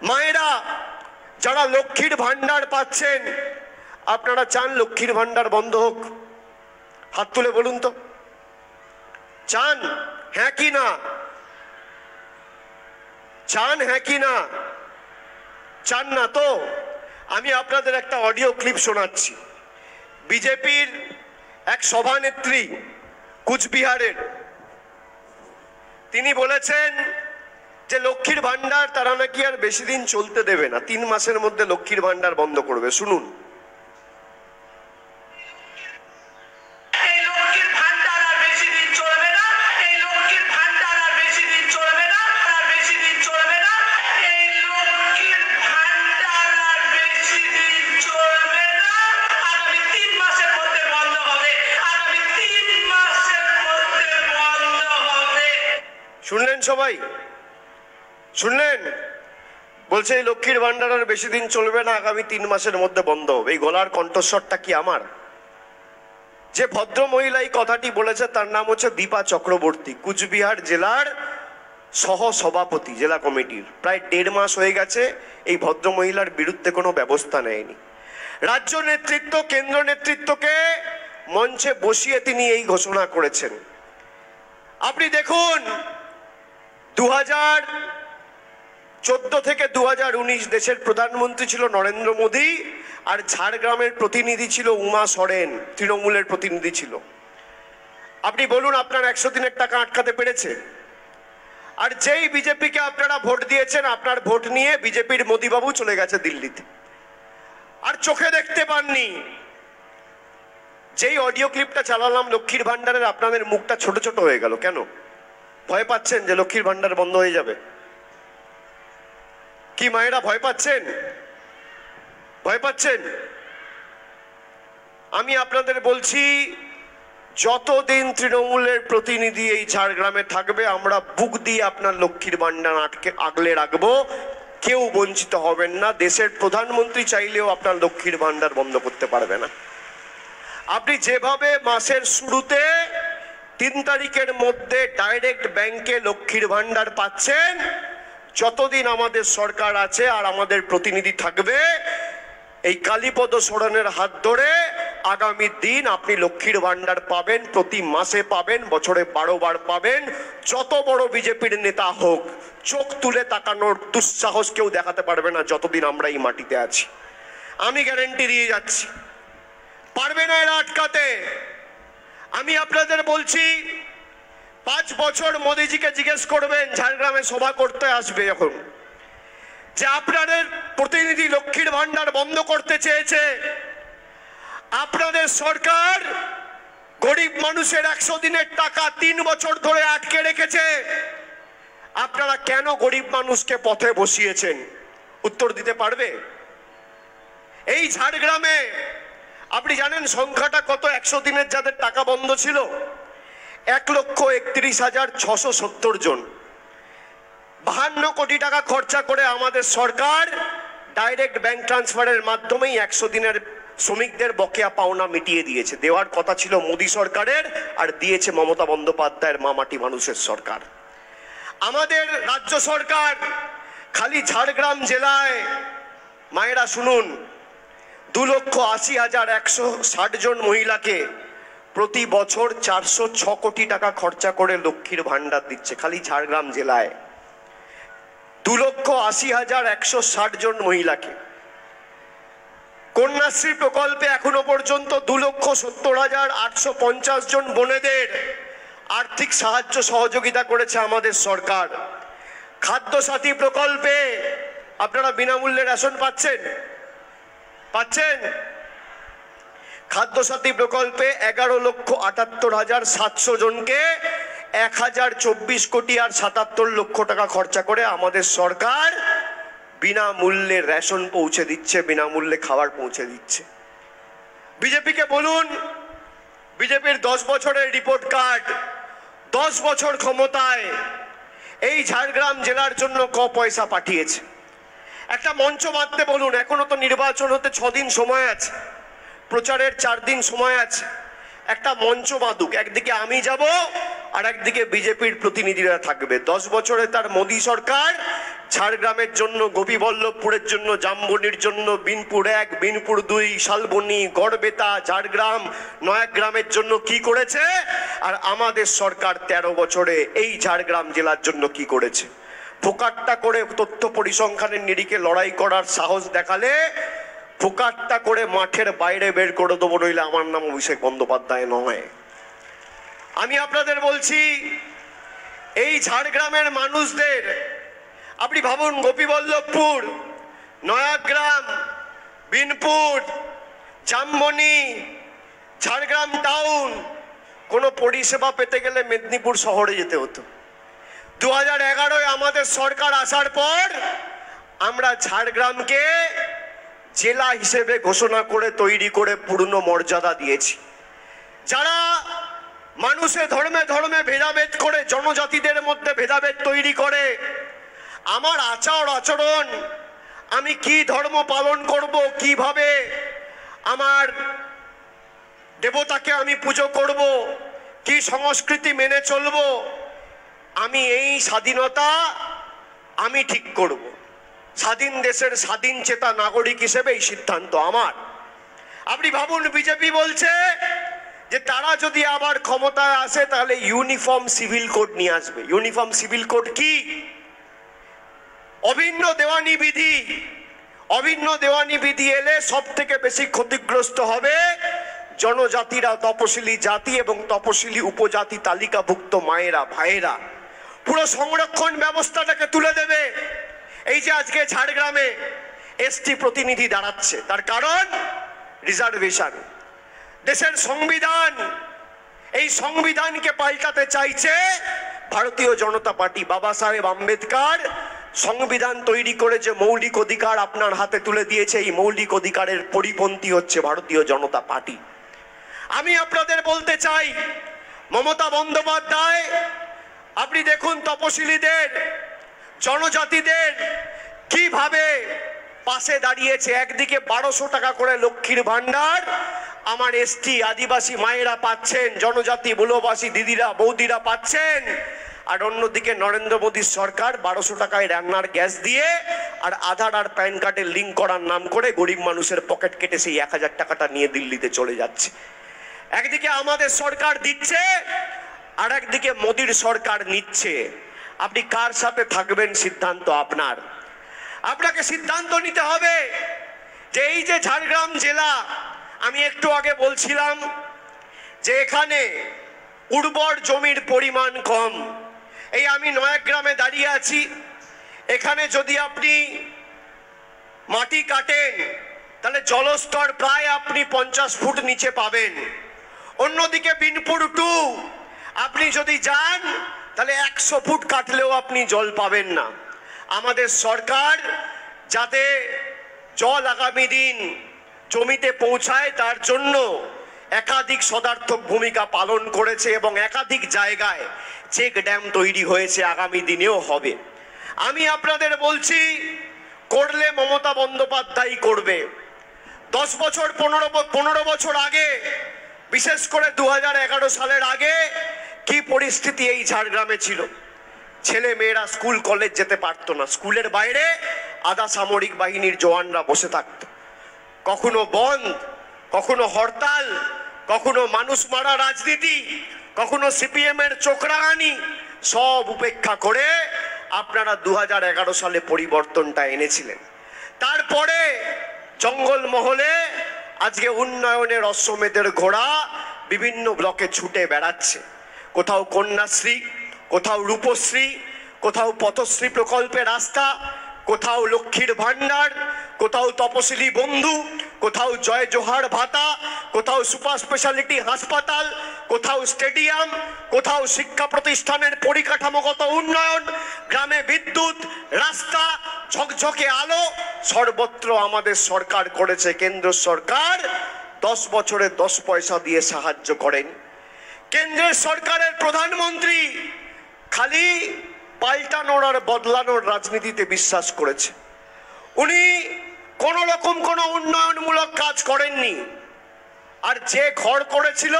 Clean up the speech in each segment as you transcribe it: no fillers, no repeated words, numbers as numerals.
মায়েরা যারা লক্ষ্মীর ভান্ডার পাচ্ছেন, আপনারা চান লক্ষ্মীর ভান্ডার বন্ধ হোক? হাত তুলে বলুন তো, চান? হ্যাঁ কি না চান? হ্যাঁ কি না চান? না তো আমি আপনাদের একটা অডিও ক্লিপ শোনাচ্ছি। বিজেপির এক সভানেত্রী কুচবিহারের, তিনি বলেছেন যে লক্ষ্মীর ভান্ডার তারা নাকি আর বেশি দিন চলতে দেবে না, 3 মাসের মধ্যে লক্ষ্মীর ভান্ডার বন্ধ করবে। শুনুন। শুনলেন সবাই? শুনলেন? বলছে এই লক্ষ্মীর ভান্ডার আর বেশি দিন চলবে না, আগামী 3 মাসের মধ্যে বন্ধ হবে। এই গলার কণ্ঠস্বরটা কি আমার? যে ভদ্র মহিলা এই কথাটি বলেছে তার নাম হচ্ছে দীপা চক্রবর্তী, কুচবিহার জেলার সহ সভাপতি জেলা কমিটির। প্রায় 1.5 মাস হয়ে গেছে এই ভদ্র মহিলার বিরুদ্ধে কোনো ব্যবস্থা নেয়নি। রাজ্য নেতৃত্ব কেন্দ্র নেতৃত্বকে মঞ্চে বসিয়ে তিনি এই ঘোষণা করেছেন। আপনি দেখুন, 2014 থেকে 2019 দেশের প্রধানমন্ত্রী ছিল নরেন্দ্র মোদী, আর ঝাড়গ্রামের প্রতিনিধি ছিল উমা সোরেন, তৃণমূলের প্রতিনিধি ছিল। আপনি বলুন, আপনার 100 দিনের টাকা আটকাতে পেরেছে? আর যেই বিজেপিকে আপনারা ভোট দিয়েছেন, আপনার ভোট নিয়ে বিজেপির মোদীবাবু চলে গেছে দিল্লিতে, আর চোখে দেখতে পাননি। যেই অডিও ক্লিপটা চালালাম লক্ষ্মীর ভান্ডারের, আপনাদের মুখটা ছোট ছোট হয়ে গেল কেন? ভয় পাচ্ছেন যে লক্ষ্মীর ভান্ডার বন্ধ হয়ে যাবে? কি মায়েরা ভয় পাচ্ছেন? ভয় পাচ্ছেন? আমি আপনাদের বলছি, যতদিন তৃণমূলের প্রতিনিধি এই ঝাড়গ্রামে থাকবে, আমরা বুক দিয়ে আপনার লক্ষ্মীর ভান্ডার আগলে রাখবো। কেউ বঞ্চিত হবেন না। দেশের প্রধানমন্ত্রী চাইলেও আপনার লক্ষ্মীর ভান্ডার বন্ধ করতে পারবে না। আপনি যেভাবে মাসের শুরুতে 3 তারিখের মধ্যে ডাইরেক্ট ব্যাংকে লক্ষ্মীর ভান্ডার পাচ্ছেন, যতদিন আমাদের সরকার আছে আর আমাদের প্রতিনিধি থাকবে, এই কালীপদ সোরেনের হাত ধরে আগামী দিন আপনি লক্ষ্মীর ভান্ডার পাবেন। প্রতি মাসে পাবেন, বছরে 12 বার পাবেন। যত বড় বিজেপির নেতা হোক, চোখ তুলে তাকানোর দুঃসাহস কেউ দেখাতে পারবে না যতদিন আমরা এই মাটিতে আছি। আমি গ্যারেন্টি দিয়ে যাচ্ছি, পারবে না এরা আটকাতে। আমি আপনাদের বলছি, 5 বছর মোদিজিকে জিজ্ঞেস করবেন, ঝাড়গ্রামে সভা করতে আসবে যখন, যে আপনাদের প্রতিনিধি লক্ষ্মীর ভান্ডার বন্ধ করতে চেয়েছে, আপনাদের সরকার গরিব মানুষের 100 দিনের টাকা 3 বছর ধরে আটকে রেখেছে, আপনারা কেন গরিব মানুষকে পথে বসিয়েছেন? উত্তর দিতে পারবে? এই ঝাড়গ্রামে আপনি জানেন সংখ্যাটা কত? 100 দিনের যাদের টাকা বন্ধ ছিল 1,31,670 জন। 52 কোটি টাকা খরচা করে আমাদের সরকার ডাইরেক্ট ব্যাংক ট্রান্সফারের মাধ্যমেই 100 দিনের শ্রমিকদের বকেয়া পাওনা মিটিয়ে দিয়েছে। দেওয়ার কথা ছিল মোদী সরকারের, আর দিয়েছে মমতা বন্দ্যোপাধ্যায়ের মামাটি মানুষের সরকার। আমাদের রাজ্য সরকার খালি ঝাড়গ্রাম জেলায়, মায়েরা শুনুন, 2,80,160 জন মহিলাকে প্রতি বছর 406 কোটি টাকা খরচা করে লক্ষ্মীর ভান্ডার দিচ্ছে খালি ঝাড়গ্রাম জেলায়। 2,80,160 জন মহিলাকে। কন্যাশ্রী প্রকল্পে এখনো পর্যন্ত 2,70,850 জন বোনেদের আর্থিক সাহায্য সহযোগিতা করেছে আমাদের সরকার। খাদ্যসাথী প্রকল্পে আপনারা বিনামূল্যে রেশন পাচ্ছেন? খাদ্যসাথী প্রকল্পে 11,78,700 জনকে 1,024 কোটি আর 77 লক্ষ টাকা খরচা করে আমাদের সরকার বিনামূল্যে রেশন পৌঁছে দিচ্ছে, বিনামূল্যে খাবার পৌঁছে দিচ্ছে। বিজেপিকে বলুন, বিজেপির 10 বছরের রিপোর্ট কার্ড, 10 বছর ক্ষমতায় এই ঝাড়গ্রাম জেলার জন্য ক পয়সা পাঠিয়েছে। একটা মঞ্চ বাঁধতে বলুন, এখনো তো নির্বাচন হতে 6 দিন সময় আছে, প্রচারের 4 দিন সময় আছে। একটা মঞ্চ বাঁধুক, একদিকে আমি যাব আর একদিকে বিজেপির প্রতিনিধিরা থাকবে। 10 বছরে তার মোদী সরকার ঝাড়গ্রামের জন্য, গোপীবল্লভপুরের জন্য, জামবনির জন্য বিনপুর 1, বিনপুর 2, শালবনী, গড়বেতা, ঝাড়গ্রাম, নয়াগ্রামের জন্য কি করেছে, আর আমাদের সরকার 13 বছরে এই ঝাড়গ্রাম জেলার জন্য কি করেছে। ফোকাট্টা করে তথ্য পরিসংখ্যানের নিরিখে লড়াই করার সাহস দেখালে ফোকাট্টা করে মাঠের বাইরে বের করে দেবো, নইলে আমার নাম অভিষেক বন্দ্যোপাধ্যায় নয়। আমি আপনাদের বলছি, এই ঝাড়গ্রামের মানুষদের আপনি ভাবুন, গোপীবল্লভপুর, নয়াগ্রাম, বিনপুর, জামবনি, ঝাড়গ্রাম টাউন, কোনো পরিষেবা পেতে গেলে মেদিনীপুর শহরে যেতে হতো। 2011-এ আমাদের সরকার আসার পর আমরা ঝাড়গ্রামকে জেলা হিসেবে ঘোষণা করে তৈরি করে পূর্ণ মর্যাদা দিয়েছি। যারা মানুষে ধর্মে ধর্মে ভেদাভেদ করে, জনজাতিদের মধ্যে ভেদাভেদ তৈরি করে, আমার আচার আচরণ, আমি কি ধর্ম পালন করব, কিভাবে আমার দেবতাকে আমি পুজো করব, কি সংস্কৃতি মেনে চলব, আমি এই স্বাধীনতা আমি ঠিক করব। স্বাধীন দেশের স্বাধীন চেতা নাগরিক হিসেবে এই সিদ্ধান্ত আমার। আপনি ভাবুন, বিজেপি বলছে যে তারা যদি আবার ক্ষমতায় আসে তাহলে ইউনিফর্ম সিভিল কোড নিয়ে আসবে। ইউনিফর্ম সিভিল কোড কি? অভিন্ন দেওয়ানি বিধি। অভিন্ন দেওয়ানি বিধি এলে সব থেকে বেশি ক্ষতিগ্রস্ত হবে জনজাতিরা, তপশিলি জাতি এবং তপশিলি উপজাতি তালিকাভুক্ত মায়েরা, ভাইয়েরা। পুরো সংরক্ষণ ব্যবস্থাটাকে তুলে দেবে। এই যে আজকে ঝাড়গ্রামে এসটি প্রতিনিধি দাঁড়াচ্ছে, তার কারণ রিজার্ভেশন। দেশের সংবিধান, এই সংবিধানকে পাল্টাতে চাইছে ভারতীয় জনতা পার্টি। বাবা সাহেব আম্বেদকর সংবিধান তৈরি করে যে মৌলিক অধিকার আপনার হাতে তুলে দিয়েছে, এই মৌলিক অধিকারের পরিপন্থী হচ্ছে ভারতীয় জনতা পার্টি। আমি আপনাদের বলতে চাই, মমতা বন্দ্যোপাধ্যায়, আপনি দেখুন তপশিলীদের, জনজাতিদের কিভাবে পাশে দাঁড়িয়েছে। একদিকে 1200 টাকা করে লক্ষ্মীর ভান্ডার আমার এসটি আদিবাসী মায়েরা পাচ্ছেন, জনজাতি মূলবাসী দিদিরা বৌদিরা পাচ্ছেন, আর অন্যদিকে নরেন্দ্র মোদীর সরকার 1200 টাকায় রান্নার গ্যাস দিয়ে আর আধার আর প্যান কার্ডের লিঙ্ক করার নাম করে গরিব মানুষের পকেট কেটে সেই 1000 টাকাটা নিয়ে দিল্লিতে চলে যাচ্ছে। একদিকে আমাদের সরকার দিচ্ছে, আর একদিকে মোদীর সরকার নিচ্ছে। আপনি কার সাথে থাকবেন সিদ্ধান্ত আপনার। আপনাকে সিদ্ধান্ত নিতে হবে যে এই যে ঝাড়গ্রাম জেলা, আমি একটু আগে বলছিলাম যে এখানে উর্বর জমির পরিমাণ কম। এই আমি নয়াগ্রামে দাঁড়িয়ে আছি, এখানে যদি আপনি মাটি কাটেন তাহলে জলস্তর প্রায় আপনি 50 ফুট নিচে পাবেন। অন্যদিকে বিনপুর 2 আপনি যদি যান তাহলে 100 ফুট কাটলেও আপনি জল পাবেন না। আমাদের সরকার যাতে জল আগামী দিন জমিতে পৌঁছায় তার জন্য একাধিক সদার্থক ভূমিকা পালন করেছে এবং একাধিক জায়গায় চেক ড্যাম তৈরি হয়েছে, আগামী দিনেও হবে। আমি আপনাদের বলছি, করলে মমতা বন্দ্যোপাধ্যায় করবে। 10 বছর 15 বছর আগে, বিশেষ করে 2011 সালের আগে কি পরিস্থিতি এই ঝাড়গ্রামে ছিল। ছেলে মেয়েরা স্কুল কলেজ যেতে পারতো না, স্কুলের বাইরে আধা সামরিক বাহিনীর জওয়ানরা বসে থাকতো। কখনো বন্ধ, কখনো হরতাল, কখনো মানুষ মারা রাজনীতি, কখনো সিপিএম এর চোখরাঙানি, সব উপেক্ষা করে আপনারা 2011 সালে পরিবর্তনটা এনেছিলেন। তারপরে জঙ্গলমহলে আজকে উন্নয়নের অশ্বমেধের ঘোড়া বিভিন্ন ব্লকে ছুটে বেড়াচ্ছে। কোথাও কন্যাশ্রী, কোথাও রূপশ্রী, কোথাও পথশ্রী প্রকল্পে রাস্তা, কোথাও লক্ষ্মীর ভান্ডার, কোথাও তপশিলি বন্ধু, কোথাও জয় জোহার ভাতা, কোথাও সুপার স্পেশালিটি হাসপাতাল, কোথাও স্টেডিয়াম, কোথাও শিক্ষা প্রতিষ্ঠানের পরিকাঠামোগত উন্নয়ন, গ্রামে বিদ্যুৎ, রাস্তা, ঝকঝকে আলো, সর্বত্র আমাদের সরকার করেছে। কেন্দ্র সরকার 10 বছরে 10 পয়সা দিয়ে সাহায্য করেন। কেন্দ্রের সরকারের প্রধানমন্ত্রী খালি পাল্টানোর আর বদলানোর রাজনীতিতে বিশ্বাস করেছে। উনি কোন রকম কোনো উন্নয়নমূলক কাজ করেননি। আর যে ঘর করেছিল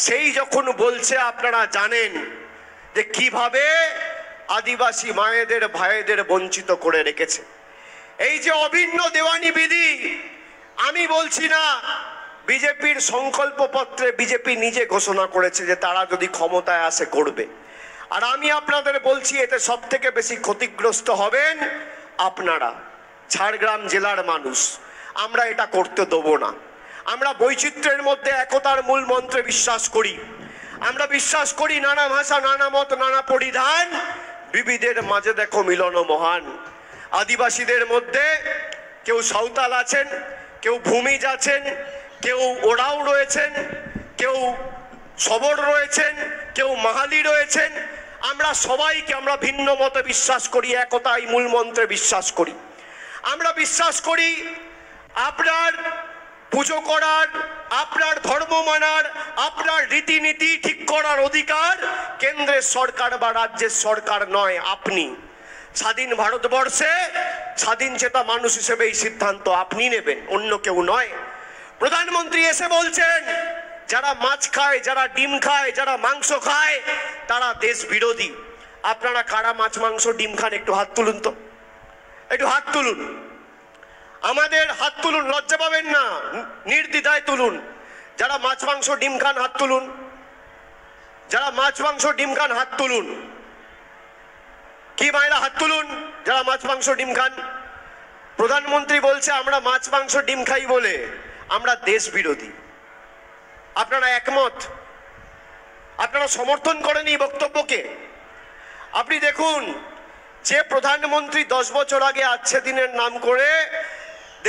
সেই যখন বলছে, আপনারা জানেন যে কিভাবে আদিবাসী মায়েদের ভাইদের বঞ্চিত করে রেখেছে। এই যে অভিন্ন দেওয়ানি বিধি, আমি বলছি না, বিজেপির সংকল্পপত্রে বিজেপি নিজে ঘোষণা করেছে যে তারা যদি ক্ষমতায় আসে করবে। আর আমি আপনাদের বলছি এতে সব থেকে বেশি ক্ষতিগ্রস্ত হবেন আপনারা, ঝাড়গ্রাম জেলার মানুষ। আমরা এটা করতে দেবো না। আমরা বৈচিত্র্যের মধ্যে একতার মূল মন্ত্রে বিশ্বাস করি। আমরা বিশ্বাস করি নানা ভাষা, নানা মত, নানা পরিধান, বিবিধের মাঝে দেখো মিলন মহান। আদিবাসীদের মধ্যে কেউ সাঁওতাল আছেন, কেউ ভূমিজ আছেন, কেউ ওরাও রয়েছেন, কেউ সবর রয়েছেন, কেউ মাহালি রয়েছেন। আমরা সবাইকে, আমরা ভিন্ন মতে বিশ্বাস করি, একতাই মূল মন্ত্রে বিশ্বাস করি। আমরা বিশ্বাস করি আপনার পুজো করার, আপনার ধর্ম মানার, আপনার রীতিনীতি ঠিক করার অধিকার কেন্দ্রের সরকার বা রাজ্যের সরকার নয়, আপনি। স্বাধীন ভারতবর্ষে স্বাধীন চেতা মানুষ হিসেবে এই সিদ্ধান্ত আপনি নেবেন, অন্য কেউ নয়। প্রধানমন্ত্রী এসে বলছেন যারা মাছ খায়, যারা ডিম খায়, যারা মাংস খায় তারা দেশ বিরোধী। আপনারা কারা মাছ মাংস ডিম খান? একটু হাত তুলুন তো, একটু হাত তুলুন। আমাদের হাত তুলুন, লজ্জা পাবেন না, নির্দ্বিধায় তুলুন। যারা মাছ মাংস ডিম খান হাত তুলুন। যারা মাছ মাংস ডিম খান হাত তুলুন। কি মায়েরা হাত তুলুন যারা মাছ মাংস ডিম খান। প্রধানমন্ত্রী বলছে আমরা মাছ মাংস ডিম খাই বলে আমরা দেশ বিরোধী। আপনারা একমত? আপনারা সমর্থন করেন এই বক্তব্যকে? আপনি দেখুন, যে প্রধানমন্ত্রী 10 বছর আগে আজকে দিনের নাম করে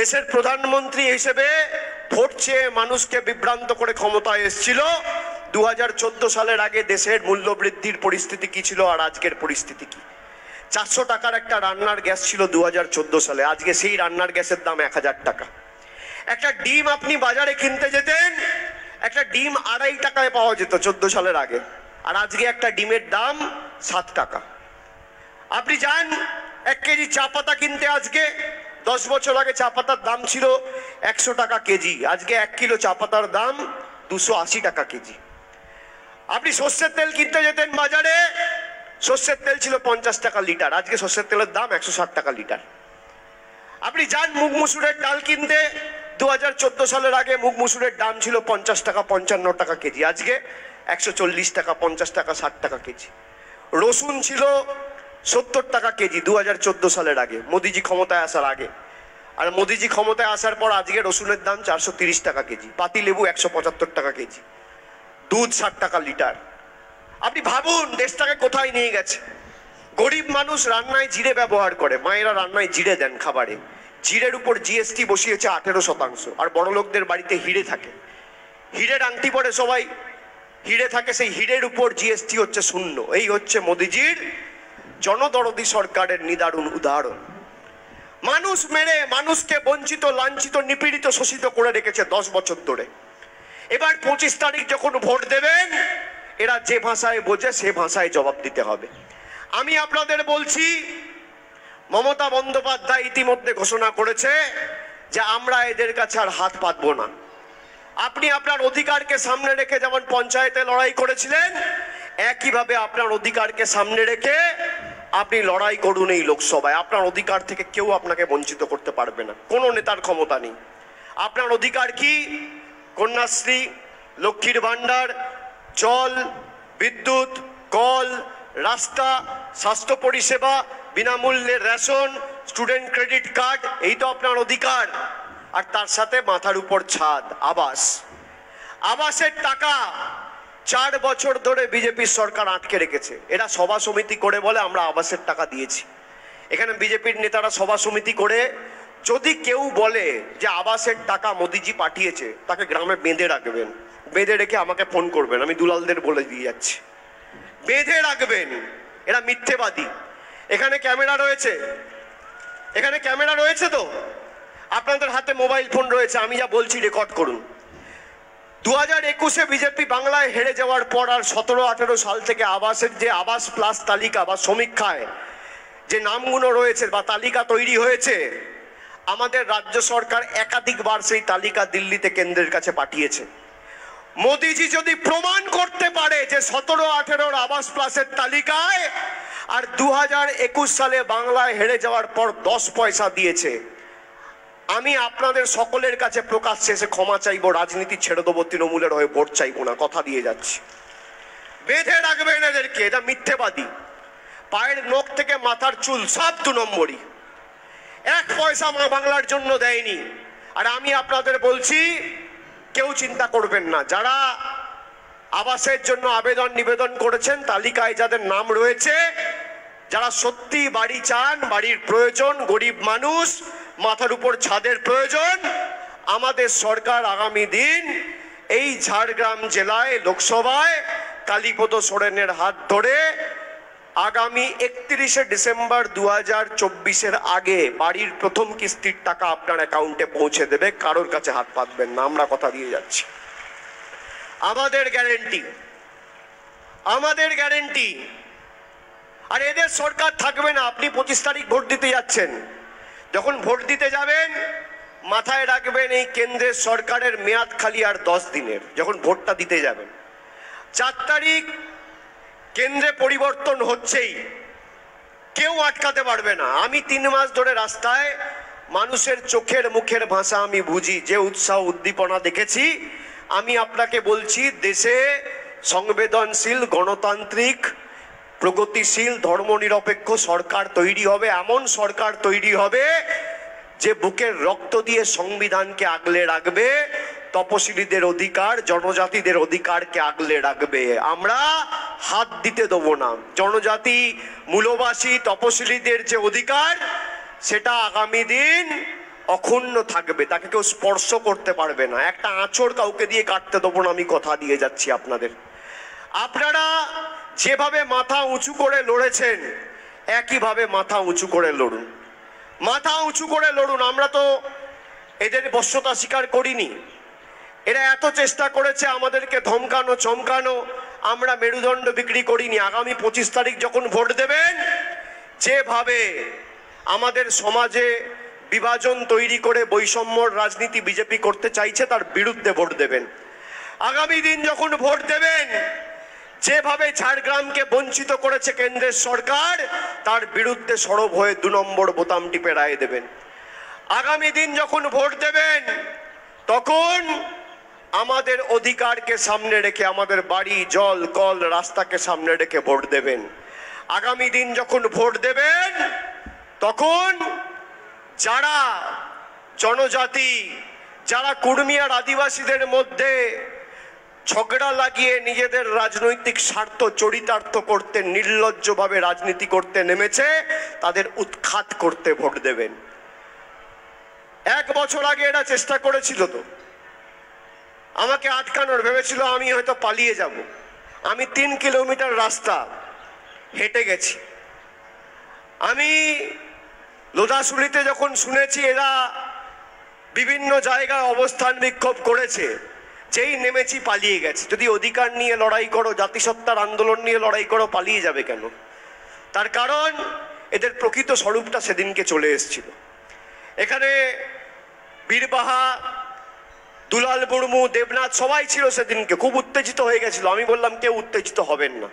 দেশের প্রধানমন্ত্রী হিসেবে ভোট চেয়ে মানুষকে বিভ্রান্ত করে ক্ষমতায় এসেছিল, 2014 সালের আগে দেশের মূল্য বৃদ্ধির পরিস্থিতি কি ছিল আর আজকের পরিস্থিতি কি? 400 টাকার একটা রান্নার গ্যাস ছিল 2014 সালে, আজকে সেই রান্নার গ্যাসের দাম 1000 টাকা। একটা ডিম আপনি বাজারে কিনতে যেতেন, একটা ডিম 2.5 টাকায় পাওয়া যেত 14 সালের আগে, আর আজকে একটা ডিমের দাম 7 টাকা। আপনি যান 1 কেজি চা পাতা কিনতে, আজকে 10 বছর আগে চা পাতার দাম ছিল 100 টাকা কেজি, আজকে 1 কিলো চা পাতার দাম 280 টাকা কেজি। আপনি সর্ষের তেল কিনতে যেতেন বাজারে, সর্ষের তেল ছিল 50 টাকা লিটার, আজকে সর্ষের তেলের দাম 160 টাকা লিটার। আপনি যান মুগ মুসুরের ডাল কিনতে, 2014 সালের আগে মুগ মুসুরের দাম ছিল 50 টাকা 55 টাকা কেজি, আজকে 140 টাকা 50 টাকা 60 টাকা কেজি। রসুন ছিল 70 টাকা কেজি 2014 সালের আগে, মোদিজি ক্ষমতায় আসার আগে। আর মোদিজি ক্ষমতায় আসার পর আজকে রসুনের দাম 430 টাকা কেজি, পাতি লেবু 175 টাকা কেজি, দুধ 60 টাকা লিটার। আপনি ভাবুন দেশটাকে কোথায় নিয়ে গেছে। গরিব মানুষ রান্নায় জিরে ব্যবহার করে, মায়েরা রান্নায় জিরে দেন খাবারে, জিরের উপর জিএসটি বসিয়েছে 18%। আর বড় লোকদের বাড়িতে হিরে থাকে, হিরের আংটি পরে সবাই, হিরে থাকে, সেই হিরের উপর জিএসটি হচ্ছে 0। এই হচ্ছে মোদিজির জনদরদি সরকারের নিদারুণ উদাহরণ। মানুষ মেরে মানুষকে বঞ্চিত, লাঞ্ছিত, নিপীড়িত, শোষিত করে রেখেছে 10 বছর ধরে। এবার 25 তারিখ যখন ভোট দেবেন, এরা যে ভাষায় বোঝে সে ভাষায় জবাব দিতে হবে। আমি আপনাদের বলছি, মমতা বন্দ্যোপাধ্যায় ইতিমধ্যে ঘোষণা করেছে যে আমরা এদের কাছে আর হাত পাতবো না। আপনি আপনার অধিকারকে সামনে রেখে যেমন পঞ্চায়েতে লড়াই করেছিলেন, একইভাবে আপনার অধিকারকে সামনে রেখে আপনি লড়াই করুন এই লোকসভায়। আপনার অধিকার থেকে কেউ আপনাকে বঞ্চিত করতে পারবে না, কোনো নেতার ক্ষমতা নেই। আপনার অধিকার কি? কন্যাশ্রী, লক্ষ্মীর ভাণ্ডার, জল, বিদ্যুৎ, কল, রাস্তা, স্বাস্থ্য পরিষেবা, বিনামূল্যে রেশন, স্টুডেন্ট ক্রেডিট কার্ড, এই তো আপনার অধিকার। আর তার সাথে মাথার উপর ছাদ, আবাস। আবাসের টাকা 4 বছর ধরে বিজেপির সরকার আটকে রেখেছে। এরা সভা সমিতি করে বলে আমরা আবাসের টাকা দিয়েছি। এখানে বিজেপির নেতারা সভা সমিতি করে, যদি কেউ বলে যে আবাসের টাকা মোদিজি পাঠিয়েছে, তাকে গ্রামে বেঁধে রাখবেন, বেঁধে রেখে আমাকে ফোন করবেন, আমি দুলালদের বলে দিয়ে যাচ্ছি, বেঁধে রাখবেন। এরা মিথ্যেবাদী। এখানে ক্যামেরা রয়েছে, এখানে ক্যামেরা রয়েছে তো, আপনাদের হাতে মোবাইল ফোন রয়েছে, আমি যা বলছি রেকর্ড করুন। 2021-এ বিজেপি বাংলায় হেরে যাওয়ার পর আর 17-18 সাল থেকে আবাসের যে আবাস প্লাস তালিকা বা সমীক্ষায় যে নামগুলো রয়েছে বা তালিকা তৈরি হয়েছে, আমাদের রাজ্য সরকার একাধিকবার সেই তালিকা দিল্লিতে কেন্দ্রের কাছে পাঠিয়েছে। মোদিজি যদি প্রমাণ করতে পারে যে 17-18 আবাস প্লাসের তালিকায় আর 2021 সালে বাংলায় হেরে যাওয়ার পর 10 পয়সা দিয়েছে, আমি আপনাদের সকলের কাছে প্রকাশ্যে এসে ক্ষমা চাইবো, রাজনীতি ছেড়ে দেবো, তৃণমূলের হয়ে ভোট চাইবো না, কথা দিয়ে যাচ্ছি। বেঁধে রাখবেন এদেরকে, এটা মিথ্যেবাদী। পায়ের নখ থেকে মাথার চুল সব 2 নম্বরই। 1 পয়সা মা বাংলার জন্য দেয়নি। আর আমি আপনাদের বলছি, কেউ চিন্তা করবেন না, যারা আবাসের জন্য আবেদন নিবেদন করেছেন, তালিকায় যাদের নাম রয়েছে, যারা সত্যি বাড়ি চান, বাড়ির প্রয়োজন, গরিব মানুষ, মাথার উপর ছাদের প্রয়োজন, আমাদের সরকার আগামী দিন এই ঝাড়গ্রাম জেলায় লোকসভায় কালীপদ সোরেনের হাত ধরে আগামী 31শে ডিসেম্বর 2024-এর আগে বাড়ির প্রথম কিস্তির টাকা আপনার অ্যাকাউন্টে পৌঁছে দেবে। কারোর কাছে হাত পাতবেন না, আমরা কথা দিয়ে যাচ্ছি। আমাদের গ্যারেন্টি, আমাদের গ্যারেন্টি। আর এদের সরকার থাকবে না। আপনি 25 তারিখ ভোট দিতে যাচ্ছেন, যখন ভোট দিতে যাবেন মাথায় রাখবেন এই কেন্দ্রের সরকারের মেয়াদ খালি আর 10 দিনের। যখন ভোটটা দিতে যাবেন 4 তারিখ কেন্দ্রে পরিবর্তন হচ্ছেই, কেউ আটকাতে পারবে না। আমি 3 মাস ধরে রাস্তায় মানুষের চোখের মুখের ভাষা আমি বুঝি, যে উৎসাহ উদ্দীপনা দেখেছি। আমি আপনাকে বলছি, দেশে সংবেদনশীল, গণতান্ত্রিক, প্রগতিশীল, ধর্মনিরপেক্ষ সরকার তৈরি হবে। এমন সরকার তৈরি হবে যে বুকের রক্ত দিয়ে সংবিধানকে আগলে রাখবে, তপশিলীদের অধিকার, জনজাতিদের অধিকারকে আগলে রাখবে। আমরা হাত দিতে দেবো না। জনজাতি, মূলবাসী, তপশিলীদের যে অধিকার, সেটা আগামী দিন অক্ষুণ্ণ থাকবে, তাকে কেউ স্পর্শ করতে পারবে না। একটা আঁচড় কাউকে দিয়ে কাটতে দেবো না, আমি কথা দিয়ে যাচ্ছি আপনাদের। আপনারা যেভাবে মাথা উঁচু করে লড়েছেন, একইভাবে মাথা উঁচু করে লড়ুন, মাথা উঁচু করে লড়ুন। আমরা তো এদের বশ্যতা স্বীকার করিনি। এরা এত চেষ্টা করেছে আমাদেরকে ধমকানো, চমকানো, আমরা মেরুদণ্ড বিক্রি করিনি। আগামী 25 তারিখ যখন ভোট দেবেন, যেভাবে আমাদের সমাজে বিভাজন তৈরি করে বৈষম্যর রাজনীতি বিজেপি করতে চাইছে, তার বিরুদ্ধে ভোট দেবেন। আগামী দিন যখন ভোট দেবেন, যেভাবে ঝাড়গ্রামকে বঞ্চিত করেছে কেন্দ্রের সরকার, তার বিরুদ্ধে সরব হয়ে 2 নম্বর বোতাম টিপে রায় দেবেন। আগামী দিন যখন ভোট দেবেন, তখন আমাদের অধিকারকে সামনে রেখে, আমাদের বাড়ি, জল, কল, রাস্তাকে সামনে রেখে ভোট দেবেন। আগামী দিন যখন ভোট দেবেন, তখন যারা জনজাতি, যারা কুর্মী আর আদিবাসীদের মধ্যে ঝগড়া লাগিয়ে নিজেদের রাজনৈতিক স্বার্থ চরিতার্থ করতে, নির্লজ্জভাবে রাজনীতি করতে নেমেছে, তাদের উৎখাত করতে ভোট দেবেন। 1 বছর আগে এরা চেষ্টা করেছিল তো আমাকে আটকানোর, ভেবেছিল আমি হয়তো পালিয়ে যাব। আমি 3 কিলোমিটার রাস্তা হেঁটে গেছি। আমি লোধাশুলিতে যখন শুনেছি এরা বিভিন্ন জায়গায় অবস্থান বিক্ষোভ করেছে, যেই নেমেছি পালিয়ে গেছে। যদি অধিকার নিয়ে লড়াই করো, জাতিসত্তার আন্দোলন নিয়ে লড়াই করো, পালিয়ে যাবে কেন? তার কারণ এদের প্রকৃত স্বরূপটা সেদিনকে চলে এসেছিল। এখানে বীরবাহা, দুলাল মুর্মু, দেবনাথ সবাই ছিল সেদিনকে, খুব উত্তেজিত হয়ে গেছিল। আমি বললাম কেউ উত্তেজিত হবেন না।